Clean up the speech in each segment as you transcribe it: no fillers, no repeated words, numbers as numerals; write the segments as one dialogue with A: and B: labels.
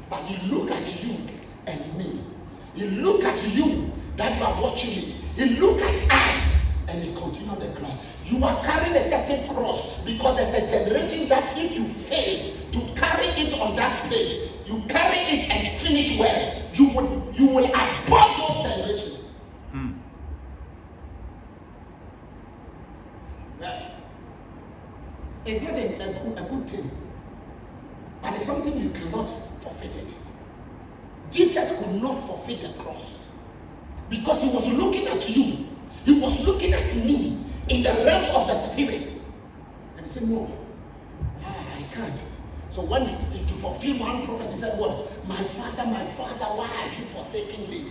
A: But he look at you and me. He look at you that you are watching me. He look at us and he continue the cross. You are carrying a certain cross because there's a generation that if you fail to carry it on that place, you carry it and finish well, you will abort those generations. Well, it's not a good thing, but it's something you cannot forfeit it. Jesus could not forfeit the cross because he was looking at you. He was looking at me in the realms of the spirit. And he said, no, I can't. So when he to fulfill one prophecy, he said, what? My father, why have you forsaken me?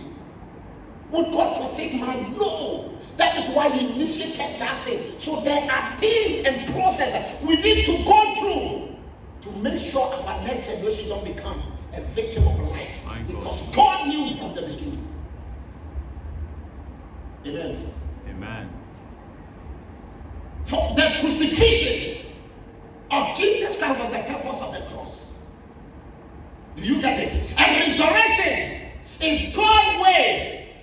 A: Would God forsake man? No. That is why he initiated that thing. So there are things and processes we need to go through to make sure our next generation don't become a victim of life. Because God knew from the beginning. Amen.
B: Amen.
A: For the crucifixion of Jesus Christ was the purpose of the cross. Do you get it? And resurrection is God's way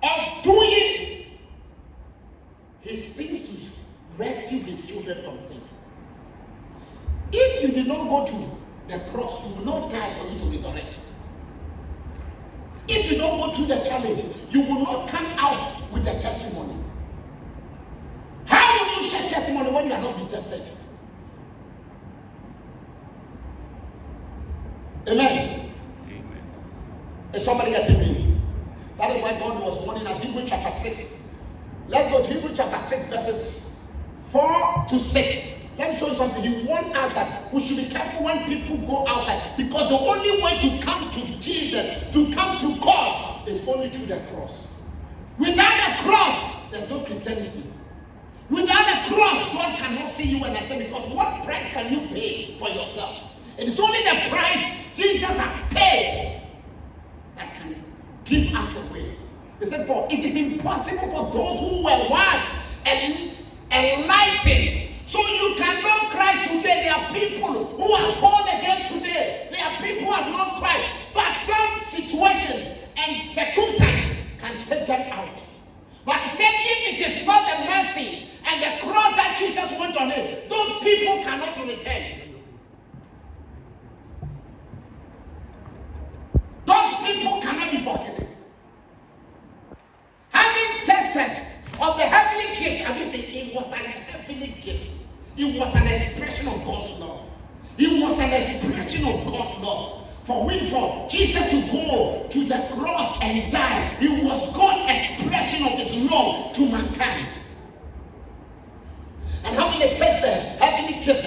A: of doing his things to rescue his children from sin. If you did not go to the cross, you will not die for you to resurrect. If you don't go through the challenge, you will not come out with a testimony. How will you share testimony when you are not being tested? Amen.
B: Amen.
A: Is somebody getting me? That is why God was warning us. Hebrews chapter 6. Let's go to Hebrews chapter 6 verses 4 to 6. Let me show you something. He warned us that we should be careful when people go outside, because the only way to come to Jesus, to come to God, is only through the cross. Without the cross, there's no Christianity. Without the cross, God cannot see you and I say, because what price can you pay for yourself? It is only the price Jesus has paid that can give us a way. He said, for it is impossible for those who were once enlightened. So you can know Christ today. There are people who are born again today. There are people who have known Christ. But some situation and circumstance can take them out. But he said, if it is not the mercy and the cross that Jesus went on it, those people cannot return. Those people cannot be forgiven. Having tested of the heavenly gift, and we say it was an heavenly gift. It was an expression of God's love. It was an expression of God's love. For Jesus to go to the cross and die, it was God's expression of his love to mankind. And having a test the heavenly gift